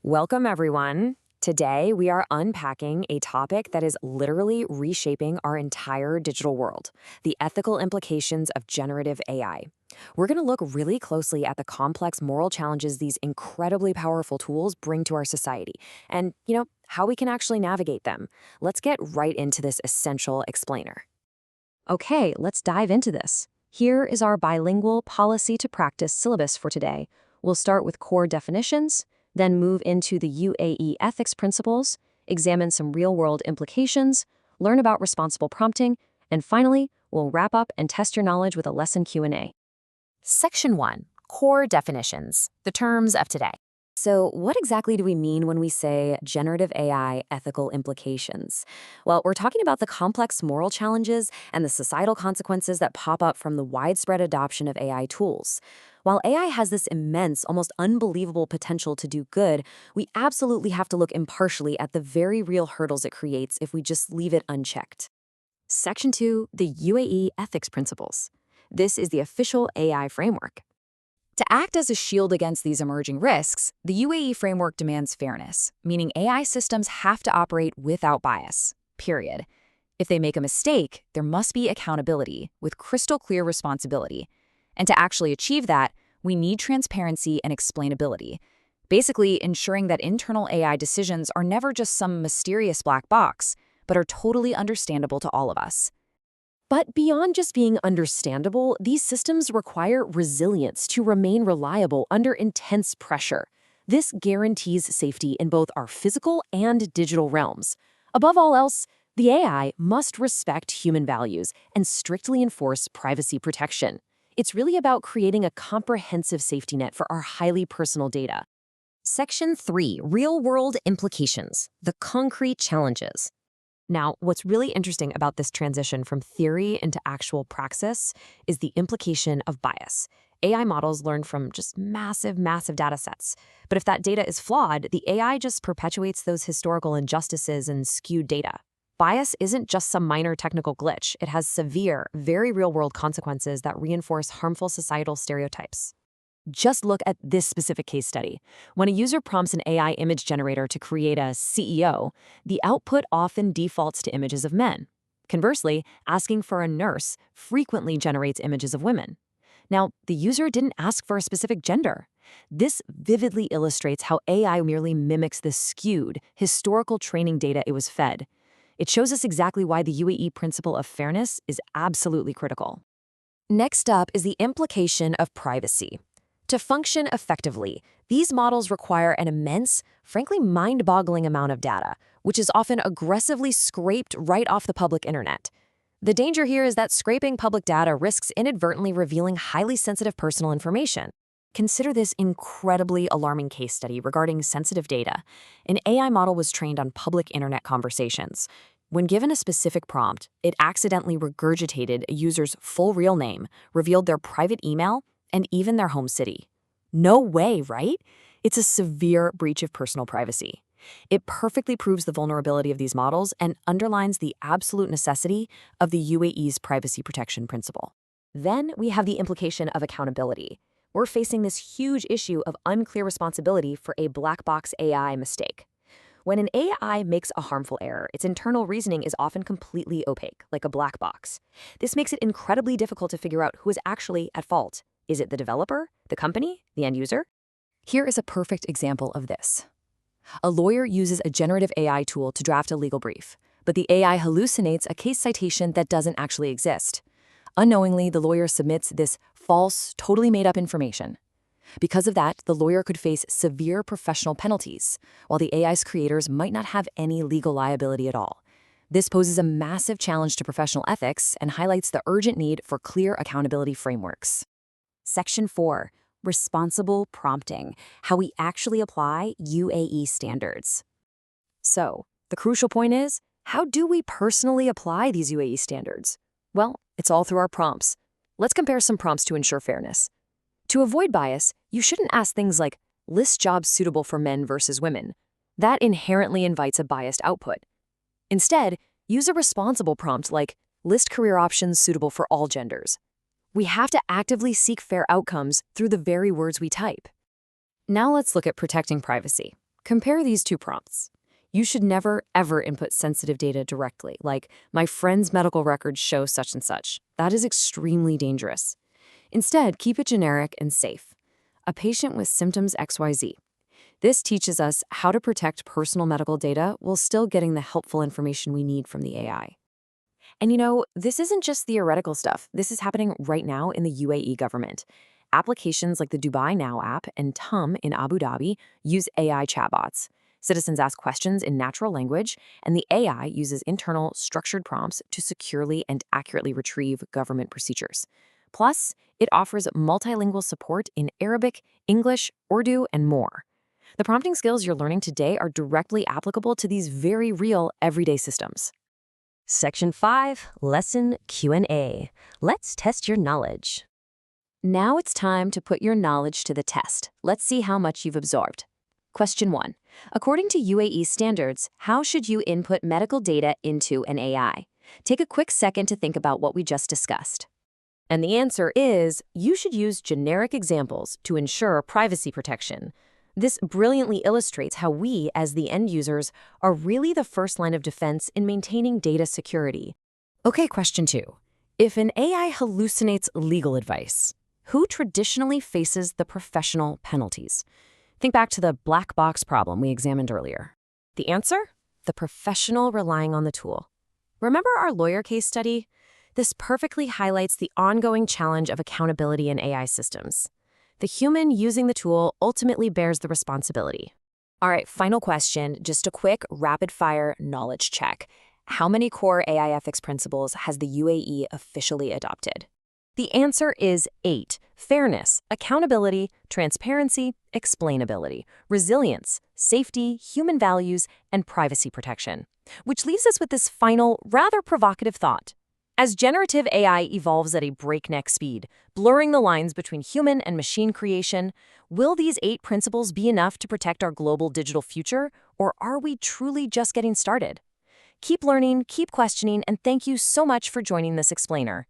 Welcome, everyone. Today, we are unpacking a topic that is literally reshaping our entire digital world: the ethical implications of generative AI. We're going to look really closely at the complex moral challenges these incredibly powerful tools bring to our society and, how we can actually navigate them. Let's get right into this essential explainer. Okay, let's dive into this. Here is our bilingual policy to practice syllabus for today. We'll start with core definitions, then move into the UAE ethics principles, examine some real-world implications, learn about responsible prompting, and finally, we'll wrap up and test your knowledge with a lesson Q&A. Section 1, Core Definitions, the terms of today. So, what exactly do we mean when we say generative AI ethical implications? Well, we're talking about the complex moral challenges and the societal consequences that pop up from the widespread adoption of AI tools. While AI has this immense, almost unbelievable potential to do good, we absolutely have to look impartially at the very real hurdles it creates if we just leave it unchecked. Section 2, the UAE Ethics Principles. This is the official AI framework. To act as a shield against these emerging risks, the UAE framework demands fairness, meaning AI systems have to operate without bias, period. If they make a mistake, there must be accountability, with crystal clear responsibility. And to actually achieve that, we need transparency and explainability, basically ensuring that internal AI decisions are never just some mysterious black box, but are totally understandable to all of us. But beyond just being understandable, these systems require resilience to remain reliable under intense pressure. This guarantees safety in both our physical and digital realms. Above all else, the AI must respect human values and strictly enforce privacy protection. It's really about creating a comprehensive safety net for our highly personal data. Section 3, Real-World Implications, the concrete challenges. Now, what's really interesting about this transition from theory into actual praxis is the implication of bias. AI models learn from just massive data sets. But if that data is flawed, the AI just perpetuates those historical injustices and skewed data. Bias isn't just some minor technical glitch. It has severe, very real-world consequences that reinforce harmful societal stereotypes. Just look at this specific case study. When a user prompts an AI image generator to create a CEO, the output often defaults to images of men. Conversely, asking for a nurse frequently generates images of women. Now, the user didn't ask for a specific gender. This vividly illustrates how AI merely mimics the skewed, historical training data it was fed. It shows us exactly why the UAE principle of fairness is absolutely critical. Next up is the implication of privacy. To function effectively, these models require an immense, frankly mind-boggling amount of data, which is often aggressively scraped right off the public internet. The danger here is that scraping public data risks inadvertently revealing highly sensitive personal information. Consider this incredibly alarming case study regarding sensitive data. An AI model was trained on public internet conversations. When given a specific prompt, it accidentally regurgitated a user's full real name, revealed their private email, and even their home city. No way, right? It's a severe breach of personal privacy. It perfectly proves the vulnerability of these models and underlines the absolute necessity of the UAE's privacy protection principle. Then we have the implication of accountability. We're facing this huge issue of unclear responsibility for a black box AI mistake. When an AI makes a harmful error, its internal reasoning is often completely opaque, like a black box. This makes it incredibly difficult to figure out who is actually at fault. Is it the developer, the company, the end user? Here is a perfect example of this. A lawyer uses a generative AI tool to draft a legal brief, but the AI hallucinates a case citation that doesn't actually exist. Unknowingly, the lawyer submits this false, totally made-up information. Because of that, the lawyer could face severe professional penalties, while the AI's creators might not have any legal liability at all. This poses a massive challenge to professional ethics and highlights the urgent need for clear accountability frameworks. Section 4, Responsible Prompting, how we actually apply UAE standards. So, the crucial point is, how do we personally apply these UAE standards? Well, it's all through our prompts. Let's compare some prompts to ensure fairness. To avoid bias, you shouldn't ask things like, list jobs suitable for men versus women. That inherently invites a biased output. Instead, use a responsible prompt like, list career options suitable for all genders. We have to actively seek fair outcomes through the very words we type. Now let's look at protecting privacy. Compare these two prompts. You should never, ever input sensitive data directly, like, my friend's medical records show such and such. That is extremely dangerous. Instead, keep it generic and safe. A patient with symptoms XYZ. This teaches us how to protect personal medical data while still getting the helpful information we need from the AI. And this isn't just theoretical stuff. This is happening right now in the UAE government. Applications like the Dubai Now app and TUM in Abu Dhabi use AI chatbots. Citizens ask questions in natural language, and the AI uses internal, structured prompts to securely and accurately retrieve government procedures. Plus, it offers multilingual support in Arabic, English, Urdu, and more. The prompting skills you're learning today are directly applicable to these very real, everyday systems. Section 5, Lesson Q&A. Let's test your knowledge. Now it's time to put your knowledge to the test. Let's see how much you've absorbed. Question 1. According to UAE standards, how should you input medical data into an AI? Take a quick second to think about what we just discussed. And the answer is, you should use generic examples to ensure privacy protection. This brilliantly illustrates how we, as the end users, are really the first line of defense in maintaining data security. Okay, question 2. If an AI hallucinates legal advice, who traditionally faces the professional penalties? Think back to the black box problem we examined earlier. The answer? The professional relying on the tool. Remember our lawyer case study? This perfectly highlights the ongoing challenge of accountability in AI systems. The human using the tool ultimately bears the responsibility. All right, final question, just a quick rapid-fire knowledge check. How many core AI ethics principles has the UAE officially adopted? The answer is 8. Fairness, accountability, transparency, explainability, resilience, safety, human values, and privacy protection. Which leaves us with this final, rather provocative thought. As generative AI evolves at a breakneck speed, blurring the lines between human and machine creation, will these 8 principles be enough to protect our global digital future, or are we truly just getting started? Keep learning, keep questioning, and thank you so much for joining this explainer.